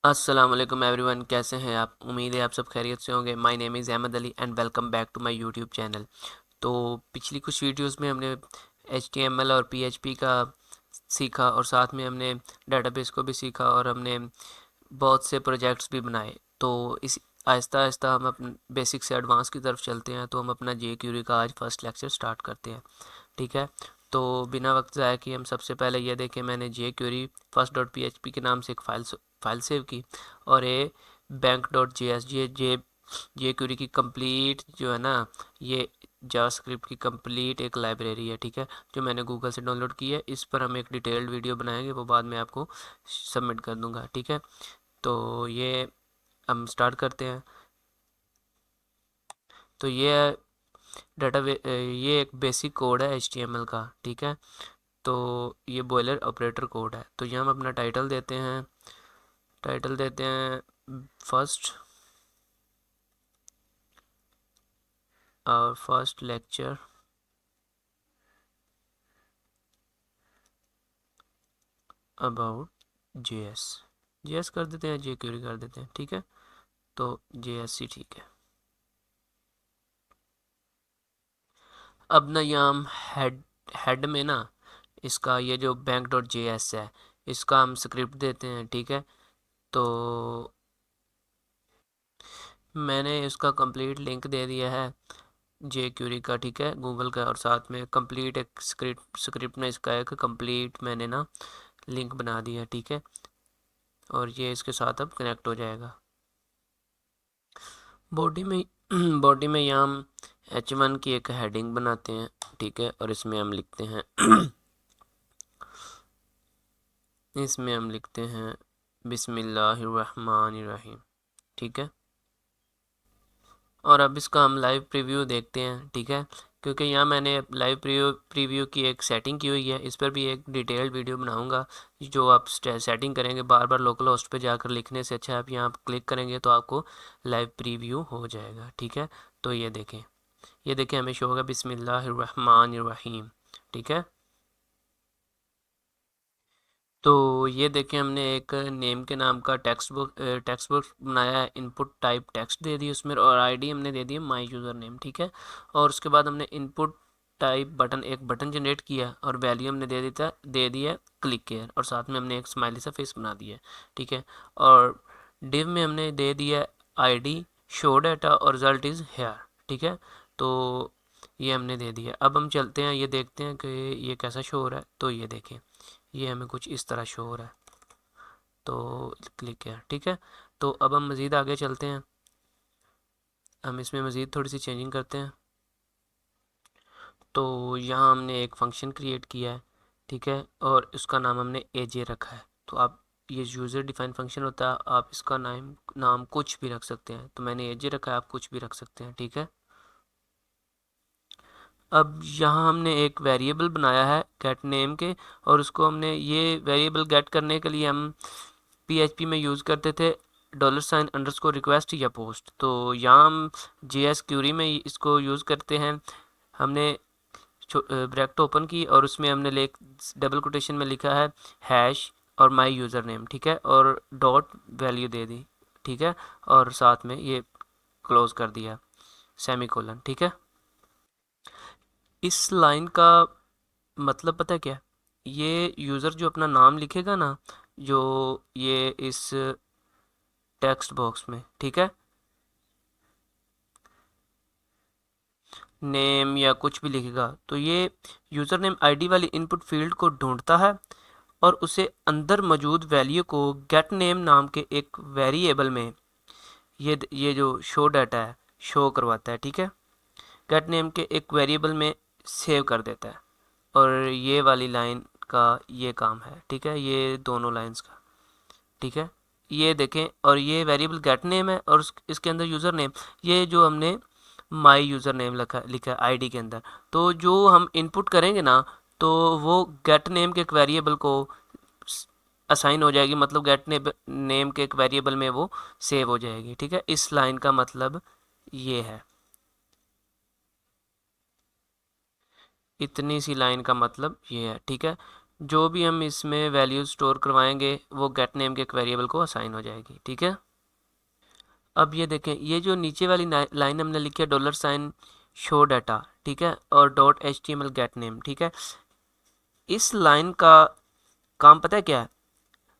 अस्सलाम वालेकुम एवरीवन, कैसे हैं आप? उम्मीद है आप सब खैरियत से होंगे। My name is Ahmad Ali and welcome back to my YouTube channel. तो पिछली कुछ वीडियोस में हमने HTML और PHP का सीखा और साथ में हमने डेटाबेस को भी सीखा और हमने बहुत से प्रोजेक्ट्स भी बनाए। तो इस आहिस्ता आहिस्ता हम अपने बेसिक से एडवांस की तरफ चलते हैं। तो हम अपना JQuery का आज फर्स्ट लेक्चर स्टार्ट करते हैं, ठीक है। तो बिना वक्त ज़ाया किए हम सबसे पहले ये देखें, मैंने JQuery first.php के नाम से एक फ़ाइल सेव की और ये bank.js JQuery की कंप्लीट जो है ना, ये जावास्क्रिप्ट की कंप्लीट एक लाइब्रेरी है, ठीक है, जो मैंने गूगल से डाउनलोड की है। इस पर हम एक डिटेल्ड वीडियो बनाएंगे, वो बाद में आपको सबमिट कर दूंगा, ठीक है। तो ये हम स्टार्ट करते हैं। तो ये एक बेसिक कोड है HTML का, ठीक है। तो ये बॉयलर ऑपरेटर कोड है। तो यहाँ हम अपना टाइटल देते हैं फर्स्ट और फर्स्ट लेक्चर अबाउट JS कर देते हैं, JQuery कर देते हैं, ठीक है। तो JS ही ठीक है। अब ना यहाँ हम हेड में ना, इसका ये जो bank.js है, इसका हम स्क्रिप्ट देते हैं, ठीक है। तो मैंने इसका कंप्लीट लिंक दे दिया है JQuery का, ठीक है, गूगल का, और साथ में कंप्लीट एक स्क्रिप्ट में इसका एक कंप्लीट मैंने ना लिंक बना दिया है, ठीक है। और ये इसके साथ अब कनेक्ट हो जाएगा। बॉडी में बॉडी में यहाँ हम H1 की एक हेडिंग बनाते हैं, ठीक है, और इसमें हम लिखते हैं बिस्मिल्लाहिर्रहमानिर्रहीम, ठीक है। और अब इसका हम लाइव प्रीव्यू देखते हैं, ठीक है, क्योंकि यहाँ मैंने लाइव प्रीव्यू की एक सेटिंग की हुई है। इस पर भी एक डिटेल्ड वीडियो बनाऊंगा। जो आप सेटिंग करेंगे बार बार लोकल होस्ट पे जाकर लिखने से अच्छा आप यहाँ क्लिक करेंगे तो आपको लाइव प्रीव्यू हो जाएगा, ठीक है। तो ये देखें हमें शो होगा बिस्मिल्लाहिर्रहमानिर्रहीम, ठीक है। तो ये देखें हमने एक नेम के नाम का टेक्स्ट बुक बनाया है। इनपुट टाइप टेक्स्ट दे दी उसमें, और आईडी हमने दे दी है माय यूज़र नेम, ठीक है। और उसके बाद हमने इनपुट टाइप एक बटन जनरेट किया और वैल्यू हमने दे दी है क्लिक केयर, और साथ में हमने एक स्माइली सा फेस बना दिया है, ठीक है। और डिव में हमने दे दिया आईडी शो डाटा और रिजल्ट इज़ हेयर, ठीक है। तो ये हमने दे दिया। अब हम चलते हैं, ये देखते हैं कि ये कैसा शो हो रहा है। तो ये देखें, ये हमें कुछ इस तरह शो हो रहा है। तो क्लिक किया, ठीक है। तो अब हम मज़ीद आगे चलते हैं, हम इसमें मज़ीद थोड़ी सी चेंजिंग करते हैं। तो यहाँ हमने एक फ़ंक्शन क्रिएट किया है, ठीक है, और इसका नाम हमने AJ रखा है। तो आप ये यूज़र डिफाइन फंक्शन होता है, आप इसका नाम कुछ भी रख सकते हैं। तो मैंने AJ रखा है, आप कुछ भी रख सकते हैं, ठीक है। अब यहाँ हमने एक वेरिएबल बनाया है गेट नेम के, और उसको हमने ये वेरिएबल गेट करने के लिए हम PHP में यूज़ करते थे $_रिक्वेस्ट या पोस्ट। तो यहाँ हम JS क्यूरी में इसको यूज़ करते हैं। हमने ब्रैकेट ओपन की और उसमें हमने डबल कोटेशन में लिखा है हैश और माय यूज़र नेम, ठीक है, और डॉट वैल्यू दे दी, ठीक है, और साथ में ये क्लोज कर दिया सेमीकोलन, ठीक है। इस लाइन का मतलब पता है क्या? ये यूज़र जो अपना नाम लिखेगा ना, जो ये इस टेक्स्ट बॉक्स में, ठीक है, नेम या कुछ भी लिखेगा, तो ये यूज़र नेम आईडी वाली इनपुट फील्ड को ढूंढता है और उसे अंदर मौजूद वैल्यू को गेट नेम नाम के एक वेरिएबल में ये जो शो डाटा है शो करवाता है, ठीक है। गेट नेम के एक वेरिएबल में सेव कर देता है। और ये वाली लाइन का ये काम है, ठीक है, ये दोनों लाइंस का, ठीक है। ये देखें, और ये वेरिएबल गेट नेम है और इसके अंदर यूज़र नेम, ये जो हमने माय यूज़र नेम लिखा है आईडी के अंदर। तो जो हम इनपुट करेंगे ना, तो वो गेट नेम के एक वेरिएबल को असाइन हो जाएगी, मतलब नेम के एक वेरिएबल में वो सेव हो जाएगी, ठीक है। इस लाइन का मतलब ये है, इतनी सी लाइन का मतलब ये है, ठीक है। जो भी हम इसमें वैल्यू स्टोर करवाएंगे वो गेट नेम के एक वेरिएबल को असाइन हो जाएगी। ठीक है, अब ये देखें, ये जो नीचे वाली लाइन हमने लिखी है $, शो डाटा, ठीक है, और .html गेट नेम, ठीक है, इस लाइन का काम पता है क्या है?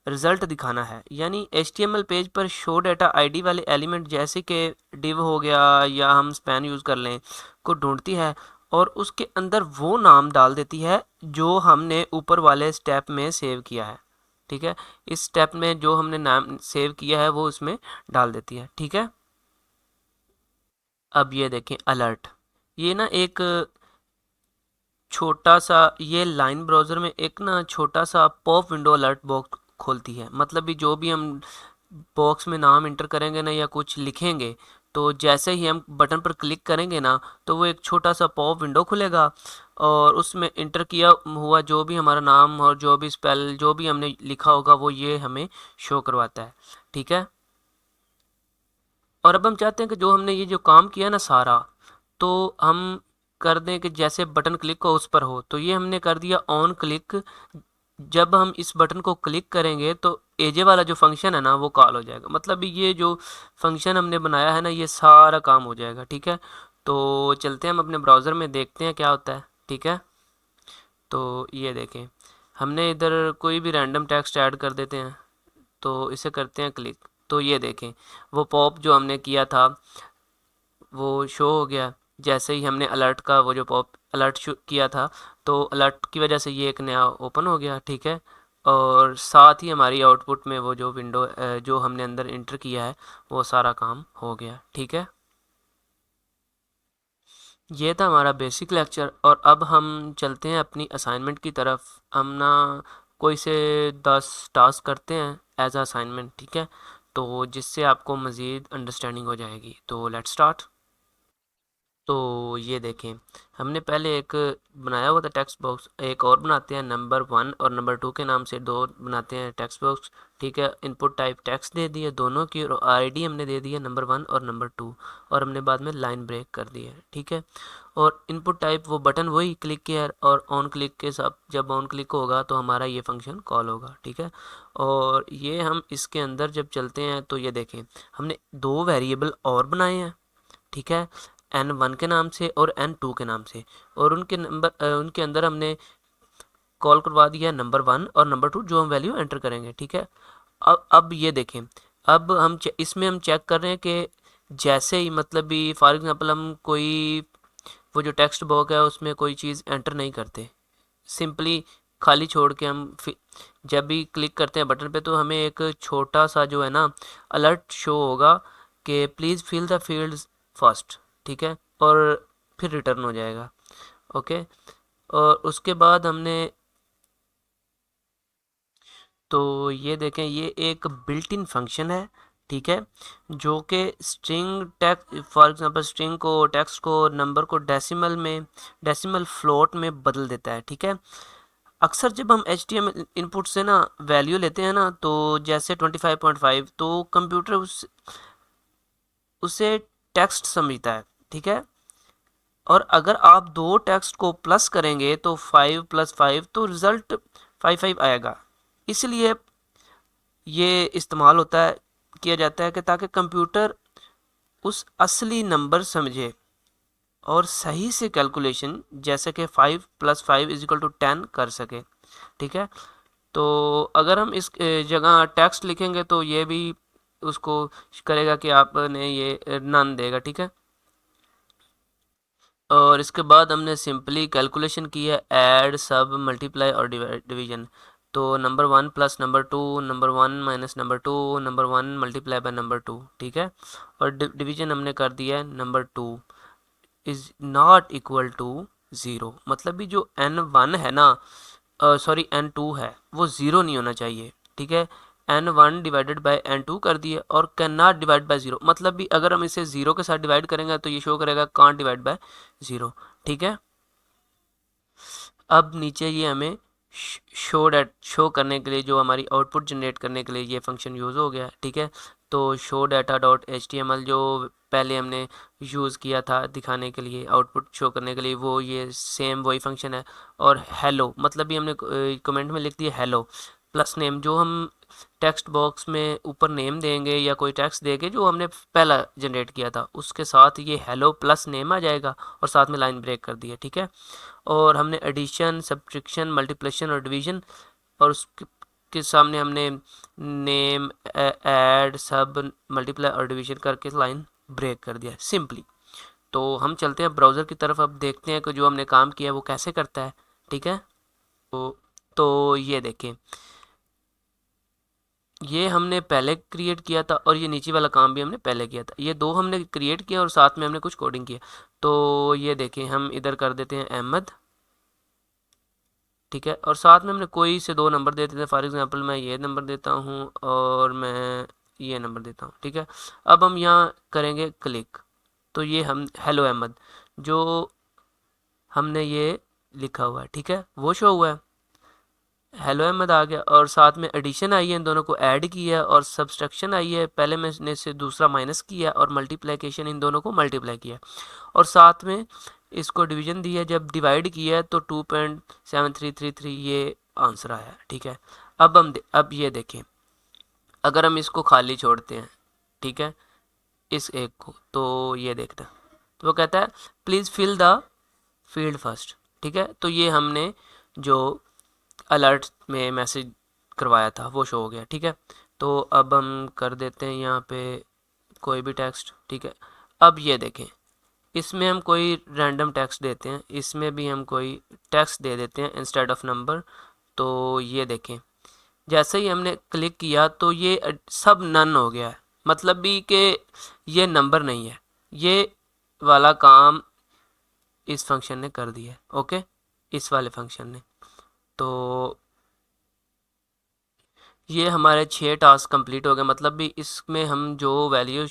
रिजल्ट दिखाना है। यानी HTML पेज पर शो डाटा आईडी वाले एलिमेंट जैसे कि div हो गया या हम स्पैन यूज़ कर लें को ढूंढती है और उसके अंदर वो नाम डाल देती है जो हमने ऊपर वाले स्टेप में सेव किया है। ठीक है, इस स्टेप में जो हमने नाम सेव किया है वो उसमें डाल देती है। ठीक है, अब ये देखें अलर्ट, ये ना एक छोटा सा, ये लाइन ब्राउज़र में एक ना छोटा सा पॉप विंडो अलर्ट बॉक्स खोलती है। मतलब भी जो भी हम बॉक्स में नाम इंटर करेंगे ना या कुछ लिखेंगे, तो जैसे ही हम बटन पर क्लिक करेंगे ना तो वो एक छोटा सा पॉप विंडो खुलेगा और उसमें इंटर किया हुआ जो भी हमारा नाम और जो भी स्पेल जो भी हमने लिखा होगा वो ये हमें शो करवाता है। ठीक है, और अब हम चाहते हैं कि जो हमने ये जो काम किया ना सारा, तो हम कर दें कि जैसे बटन क्लिक हो उस पर हो। तो ये हमने कर दिया ऑन क्लिक। जब हम इस बटन को क्लिक करेंगे तो एजे वाला जो फंक्शन है ना वो कॉल हो जाएगा। मतलब ये जो फंक्शन हमने बनाया है ना ये सारा काम हो जाएगा। ठीक है, तो चलते हैं हम अपने ब्राउज़र में देखते हैं क्या होता है। ठीक है, तो ये देखें, हमने इधर कोई भी रैंडम टेक्स्ट ऐड कर देते हैं, तो इसे करते हैं क्लिक। तो ये देखें, वो पॉप जो हमने किया था वो शो हो गया। जैसे ही हमने अलर्ट का वो जो पॉप अलर्ट किया था तो अलर्ट की वजह से ये एक नया ओपन हो गया। ठीक है, और साथ ही हमारी आउटपुट में वो जो विंडो जो हमने अंदर इंटर किया है वो सारा काम हो गया। ठीक है, ये था हमारा बेसिक लेक्चर और अब हम चलते हैं अपनी असाइनमेंट की तरफ। हम ना कोई से 10 टास्क करते हैं एज असाइनमेंट। ठीक है, तो जिससे आपको मज़ीद अंडरस्टैंडिंग हो जाएगी। तो लेट्स स्टार्ट। तो ये देखें, हमने पहले एक बनाया हुआ था टेक्स्ट बॉक्स, एक और बनाते हैं नंबर 1 और नंबर 2 के नाम से दो बनाते हैं टेक्स्ट बॉक्स। ठीक है, इनपुट टाइप टेक्स्ट दे दिए दोनों की और आईडी हमने दे दी है नंबर 1 और नंबर 2 और हमने बाद में लाइन ब्रेक कर दी है। ठीक है, और इनपुट टाइप वो बटन वही क्लिक किया और ऑन क्लिक के साथ जब ऑन क्लिक होगा तो हमारा ये फंक्शन कॉल होगा। ठीक है, और ये हम इसके अंदर जब चलते हैं तो ये देखें, हमने दो वेरिएबल और बनाए हैं। ठीक है, N1 के नाम से और N2 के नाम से, और उनके अंदर हमने कॉल करवा दिया नंबर 1 और नंबर 2 जो हम वैल्यू एंटर करेंगे। ठीक है, अब ये देखें, अब हम इसमें हम चेक कर रहे हैं कि जैसे ही मतलब भी फॉर एग्जांपल हम कोई वो जो टेक्स्ट बॉक्स है उसमें कोई चीज़ एंटर नहीं करते, सिंपली खाली छोड़ के हम जब भी क्लिक करते हैं बटन पे तो हमें एक छोटा सा जो है ना अलर्ट शो होगा कि please fill the fields first. ठीक है, और फिर रिटर्न हो जाएगा। ओके, और उसके बाद हमने, तो ये देखें, ये एक बिल्ट इन फंक्शन है। ठीक है, जो कि string text for example string को टेक्स्ट को नंबर को डेसिमल फ्लोट में बदल देता है। ठीक है, अक्सर जब हम HTML इनपुट से ना वैल्यू लेते हैं ना तो जैसे 25.5 तो कंप्यूटर उसे टेक्स्ट समझता है। ठीक है, और अगर आप दो टेक्स्ट को प्लस करेंगे तो 5 + 5 तो रिज़ल्ट 55 आएगा। इसलिए ये इस्तेमाल होता है किया जाता है कि ताकि कंप्यूटर उस असली नंबर समझे और सही से कैलकुलेशन जैसे कि 5 + 5 = 10 कर सके। ठीक है, तो अगर हम इस जगह टेक्स्ट लिखेंगे तो ये भी उसको करेगा कि आपने ये नन देगा। ठीक है, और इसके बाद हमने सिंपली कैलकुलेशन की है ऐड सब मल्टीप्लाई और डिवीजन। तो number 1 + number 2, number 1 - number 2, number 1 × number 2। ठीक है, और डिवीजन हमने कर दिया है number 2 is not equal to 0। मतलब भी जो N1 है ना, सॉरी N2 है वो ज़ीरो नहीं होना चाहिए। ठीक है, N1 डिवाइडेड बाय N2 कर दिए और कैन नॉट डिवाइड बाय 0। मतलब भी अगर हम इसे 0 के साथ डिवाइड करेंगे तो ये शो करेगा कांट डिवाइड बाय 0। ठीक है, अब नीचे ये हमें शो करने के लिए जो हमारी आउटपुट जनरेट करने के लिए ये फंक्शन यूज़ हो गया। ठीक है, तो शो डाटा डॉट HTML जो पहले हमने यूज़ किया था दिखाने के लिए, आउटपुट शो करने के लिए, वो ये सेम वही फंक्शन है। और हेलो मतलब भी हमने कमेंट में लिख दिया हेलो प्लस नेम, जो हम टेक्स्ट बॉक्स में ऊपर नेम देंगे या कोई टेक्स्ट देंगे जो हमने पहला जनरेट किया था, उसके साथ ये हेलो प्लस नेम आ जाएगा और साथ में लाइन ब्रेक कर दी है, ठीक है। और हमने एडिशन, सब्ट्रैक्शन, मल्टीप्लिकेशन और डिवीजन, और उसके के सामने हमने नेम, ऐड, सब, मल्टीप्लाई और डिवीजन करके लाइन ब्रेक कर दिया सिंपली। तो हम चलते हैं ब्राउज़र की तरफ, अब देखते हैं कि जो हमने काम किया है वो कैसे करता है, ठीक है। तो ये देखें, ये हमने पहले क्रिएट किया था और ये नीचे वाला काम भी हमने पहले किया था, ये दो हमने क्रिएट किया और साथ में हमने कुछ कोडिंग किया। तो ये देखें, हम इधर कर देते हैं अहमद, ठीक है, और साथ में हमने कोई से दो नंबर दे देते हैं। फॉर एग्जांपल मैं ये नंबर देता हूँ और मैं ये नंबर देता हूँ, ठीक है। अब हम यहाँ करेंगे क्लिक, तो ये हम हेलो अहमद जो हमने ये लिखा हुआ है, ठीक है, वो शो हुआ है, हेलो अहमद आ गया। और साथ में एडिशन आई है, इन दोनों को ऐड किया, और सब्सट्रैक्शन आई है, पहले मैंने से दूसरा माइनस किया, और मल्टीप्लिकेशन, इन दोनों को मल्टीप्लाई किया, और साथ में इसको डिवीजन दिया, जब डिवाइड किया तो 2.7333 ये आंसर आया, ठीक है। अब ये देखें, अगर हम इसको खाली छोड़ते हैं, ठीक है, इस एक को, तो ये देखते हैं, तो वो कहता है please fill the field first, ठीक है। तो ये हमने जो अलर्ट में मैसेज करवाया था वो शो हो गया, ठीक है। तो अब हम कर देते हैं यहाँ पे कोई भी टेक्स्ट, ठीक है। अब ये देखें, इसमें हम कोई रैंडम टेक्स्ट देते हैं, इसमें भी हम कोई टेक्स्ट दे देते हैं इंस्टेड ऑफ नंबर। तो ये देखें, जैसे ही हमने क्लिक किया तो ये सब नन हो गया है, मतलब भी कि ये नंबर नहीं है, ये वाला काम इस फंक्शन ने कर दिया है, ओके, इस वाले फंक्शन ने। तो ये हमारे 6 टास्क कंप्लीट हो गए, मतलब भी इसमें हम जो वैल्यू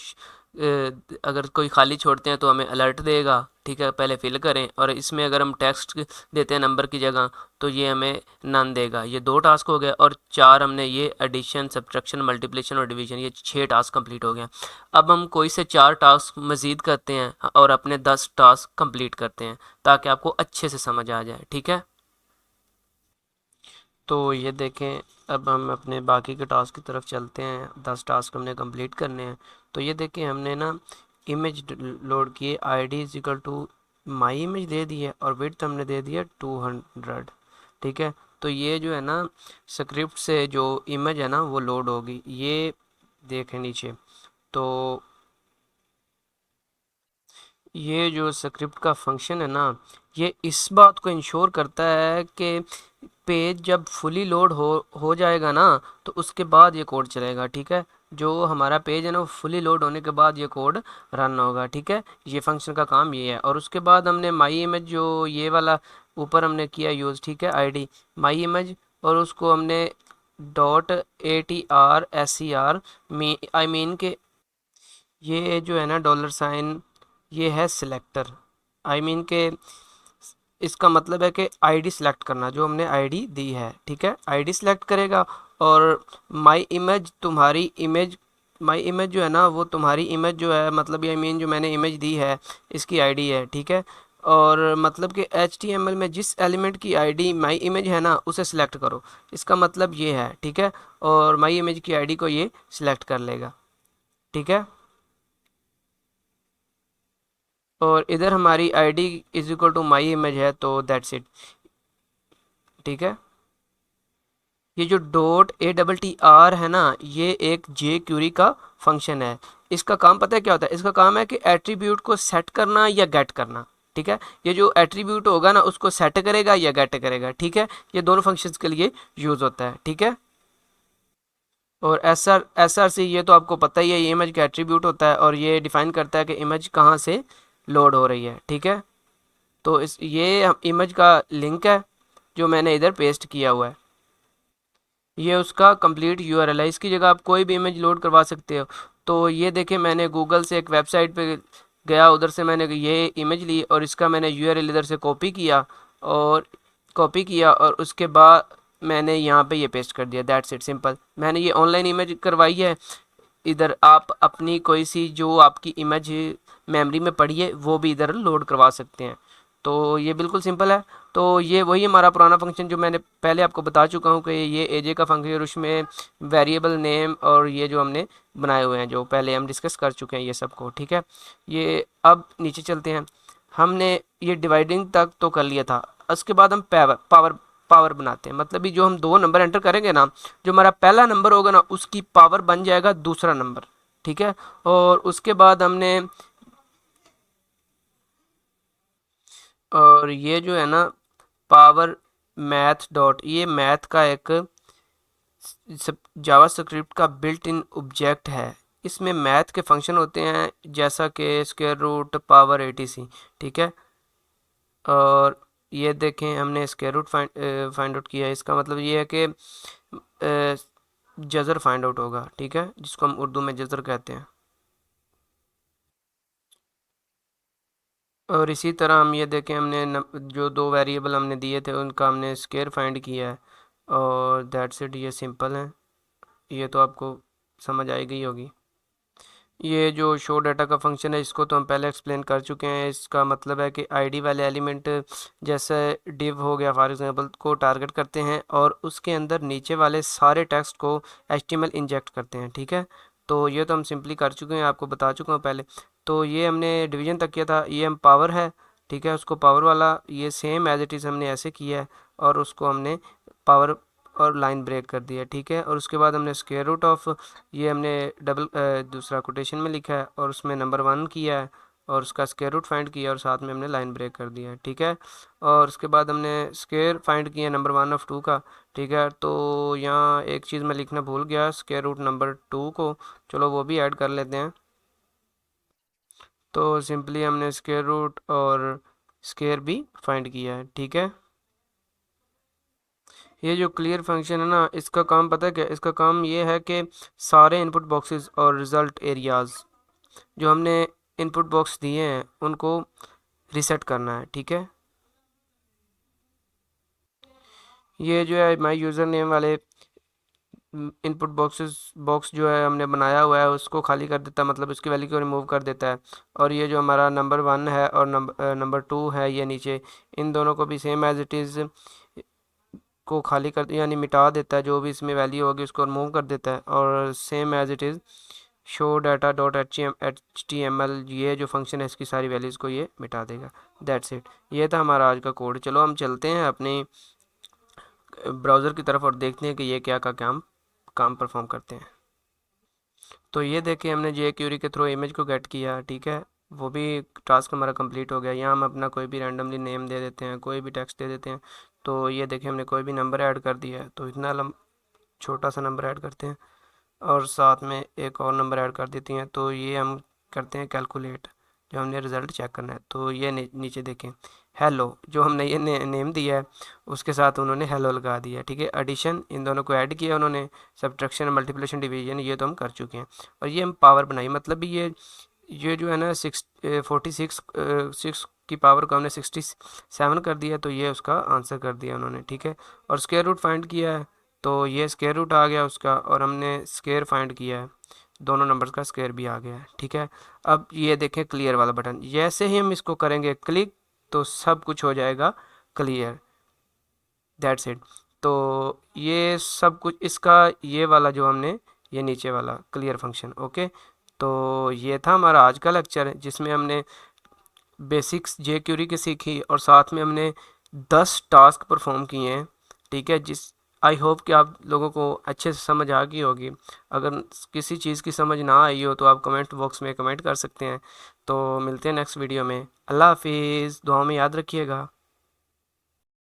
अगर कोई खाली छोड़ते हैं तो हमें अलर्ट देगा, ठीक है, पहले फिल करें। और इसमें अगर हम टेक्स्ट देते हैं नंबर की जगह तो ये हमें नन देगा। ये 2 टास्क हो गए, और 4 हमने ये एडिशन, सब्ट्रैक्शन, मल्टीप्लिकेशन और डिवीजन, ये 6 टास्क कंप्लीट हो गए। अब हम कोई से 4 टास्क मज़ीद करते हैं और अपने 10 टास्क कंप्लीट करते हैं, ताकि आपको अच्छे से समझ आ जाए, ठीक है। तो ये देखें, अब हम अपने बाकी के टास्क की तरफ चलते हैं, 10 टास्क हमने कंप्लीट करने हैं। तो ये देखें, हमने ना इमेज लोड किए, ID is equal to my image दे दी है, और विड्थ हमने दे दिया 200, ठीक है। तो ये जो है ना स्क्रिप्ट से जो इमेज है ना वो लोड होगी, ये देखें नीचे। तो ये जो स्क्रिप्ट का फंक्शन है ना, ये इस बात को इंश्योर करता है कि पेज जब फुली लोड हो जाएगा ना, तो उसके बाद ये कोड चलेगा, ठीक है। जो हमारा पेज है ना वो फुली लोड होने के बाद ये कोड रन होगा, ठीक है। ये फंक्शन का काम ये है। और उसके बाद हमने माई इमेज जो ये वाला ऊपर हमने किया यूज़, ठीक है, ID माई इमेज, और उसको हमने .ATR आई मीन के ये जो है ना $, ये है सिलेक्टर, आई मीन के इसका मतलब है कि ID सिलेक्ट करना, जो हमने ID दी है, ठीक है, ID सिलेक्ट करेगा। और माई इमेज तुम्हारी इमेज, माई इमेज जो है ना वो तुम्हारी इमेज जो है, मतलब ये मीन जो मैंने इमेज दी है इसकी ID है, ठीक है। और मतलब कि HTML में जिस एलिमेंट की ID माई इमेज है ना उसे सिलेक्ट करो, इसका मतलब ये है, ठीक है। और माई इमेज की ID को ये सिलेक्ट कर लेगा, ठीक है। और इधर हमारी ID is equal to my image है, तो दैट्स इट, ठीक है। ये जो .ATTR है ना, ये एक jQuery का फंक्शन है। इसका काम पता है क्या होता है? इसका काम है कि एट्रीब्यूट को सेट करना या गेट करना, ठीक है। ये जो एट्रीब्यूट होगा ना उसको सेट करेगा या गेट करेगा, ठीक है। ये दोनों फंक्शंस के लिए यूज़ होता है, ठीक है। और SRC ये तो आपको पता ही है, ये इमेज का एट्रीब्यूट होता है और ये डिफाइन करता है कि इमेज कहाँ से लोड हो रही है, ठीक है। तो ये इमेज का लिंक है जो मैंने इधर पेस्ट किया हुआ है, ये उसका कंप्लीट URL है। इसकी जगह आप कोई भी इमेज लोड करवा सकते हो। तो ये देखें, मैंने गूगल से एक वेबसाइट पे गया, उधर से मैंने ये इमेज ली और इसका मैंने URL इधर से कॉपी किया और उसके बाद मैंने यहाँ पे ये पेस्ट कर दिया, दैट्स इट, सिंपल। मैंने ये ऑनलाइन इमेज करवाई है, इधर आप अपनी कोई सी जो आपकी इमेज मेमोरी में पड़ी है वो भी इधर लोड करवा सकते हैं। तो ये बिल्कुल सिंपल है। तो ये वही हमारा पुराना फंक्शन जो मैंने पहले आपको बता चुका हूँ कि ये एजे का फंक्शन और उसमें वेरिएबल नेम और ये जो हमने बनाए हुए हैं जो पहले हम डिस्कस कर चुके हैं ये सबको, ठीक है। ये अब नीचे चलते हैं। हमने ये डिवाइडिंग तक तो कर लिया था, उसके बाद हम पावर पावर बनाते हैं। मतलब ये जो हम दो नंबर एंटर करेंगे ना, जो हमारा पहला नंबर होगा ना उसकी पावर बन जाएगा दूसरा नंबर, ठीक है। और उसके बाद हमने और ये जो है ना पावर मैथ डॉट, ये मैथ का एक जावा स्क्रिप्ट का बिल्ट इन ऑब्जेक्ट है। इसमें मैथ के फंक्शन होते हैं जैसा कि स्क्वायर रूट पावर एटीसी, ठीक है। और ये देखें हमने स्क्वायर रूट फाइंड आउट किया है, इसका मतलब ये है कि जज़र फाइंड आउट होगा, ठीक है, जिसको हम उर्दू में जज़र कहते हैं। और इसी तरह हम ये देखें हमने जो दो वेरिएबल हमने दिए थे उनका हमने स्क्वायर फाइंड किया है। और दैट्स इट, ये सिंपल है, ये तो आपको समझ आई गई होगी। ये जो शो डाटा का फंक्शन है इसको तो हम पहले एक्सप्लेन कर चुके हैं। इसका मतलब है कि आईडी वाले एलिमेंट जैसे डिव हो गया फॉर एग्जांपल को टारगेट करते हैं और उसके अंदर नीचे वाले सारे टेक्स्ट को एचटीएमएल इंजेक्ट करते हैं, ठीक है। तो ये तो हम सिंपली कर चुके हैं, आपको बता चुका हूँ पहले। तो ये हमने डिवीजन तक किया था, ये हम पावर है, ठीक है, उसको पावर वाला ये सेम एज इट इज़ हमने ऐसे किया है और उसको हमने पावर और लाइन ब्रेक कर दिया, ठीक है। और उसके बाद हमने स्क्वायर रूट ऑफ, ये हमने डबल दूसरा कोटेशन में लिखा है और उसमें नंबर 1 किया है और उसका स्क्वायर रूट फाइंड किया और साथ में हमने लाइन ब्रेक कर दिया है, ठीक है। और उसके बाद हमने स्क्वायर फाइंड किया नंबर 1 ऑफ 2 का, ठीक है। तो यहाँ एक चीज़ मैं लिखना भूल गया, स्क्वायर रूट नंबर 2 को, चलो वो भी ऐड कर लेते हैं। तो सिंपली हमने स्क्वायर रूट और स्क्वायर भी फाइंड किया है, ठीक है। ये जो क्लियर फंक्शन है ना, इसका काम पता है क्या, इसका काम ये है कि सारे इनपुट बॉक्सेस और रिज़ल्ट एरियाज़ जो हमने इनपुट बॉक्स दिए हैं उनको रीसेट करना है, ठीक है। ये जो है माई यूज़र नेम वाले इनपुट बॉक्स जो है हमने बनाया हुआ है उसको खाली कर देता है, मतलब उसकी वैल्यू को रिमूव कर देता है। और ये जो हमारा नंबर 1 है और नंबर 2 है ये नीचे, इन दोनों को भी सेम एज इट इज़ को खाली कर यानी मिटा देता है, जो भी इसमें वैल्यू होगी उसको रिमूव कर देता है। और same as it is show data dot HTML, ये जो फंक्शन है इसकी सारी वैल्यूज़ को ये मिटा देगा। दैट्स इट, ये था हमारा आज का कोड। चलो हम चलते हैं अपनी ब्राउज़र की तरफ और देखते हैं कि ये क्या का काम परफॉर्म करते हैं। तो ये देखें हमने जे क्यूरी के थ्रू इमेज को गेट किया, ठीक है। वो भी टास्क हमारा कंप्लीट हो गया। यहाँ हम अपना कोई भी रैंडमली नेम दे देते हैं, कोई भी टेक्स्ट दे देते हैं। तो ये देखें हमने कोई भी नंबर ऐड कर दिया है, तो इतना छोटा सा नंबर ऐड करते हैं और साथ में एक और नंबर ऐड कर देती हैं। तो ये हम करते हैं कैलकुलेट, जो हमने रिज़ल्ट चेक करना है। तो ये नीचे देखें हेलो, जो हमने ये नेम दिया है उसके साथ उन्होंने हेलो लगा दिया, ठीक है। एडिशन, इन दोनों को ऐड किया उन्होंने, सब्ट्रैक्शन मल्टीप्लिकेशन डिवीजन ये तो हम कर चुके हैं। और ये हम पावर बनाई, मतलब ये जो है ना 6 की पावर को हमने 67 कर दिया, तो ये उसका आंसर कर दिया उन्होंने, ठीक है। और स्क्वायर रूट फाइंड किया है, तो ये स्क्वायर रूट आ गया उसका और हमने स्क्वायर फाइंड किया है, दोनों नंबर्स का स्क्वायर भी आ गया है, ठीक है। अब ये देखें क्लियर वाला बटन, जैसे ही हम इसको करेंगे क्लिक तो सब कुछ हो जाएगा क्लियर। That's it. तो ये सब कुछ इसका ये वाला जो हमने ये नीचे वाला क्लियर फंक्शन, ओके। तो ये था हमारा आज का लेक्चर जिसमें हमने बेसिक्स जे क्यूरी की सीखी और साथ में हमने 10 टास्क परफॉर्म किए हैं, ठीक है। जिस आई होप कि आप लोगों को अच्छे से समझ आ गई होगी। अगर किसी चीज़ की समझ ना आई हो तो आप कमेंट बॉक्स में कमेंट कर सकते हैं। तो मिलते हैं नेक्स्ट वीडियो में। अल्लाह हाफिज़, दुआ में याद रखिएगा।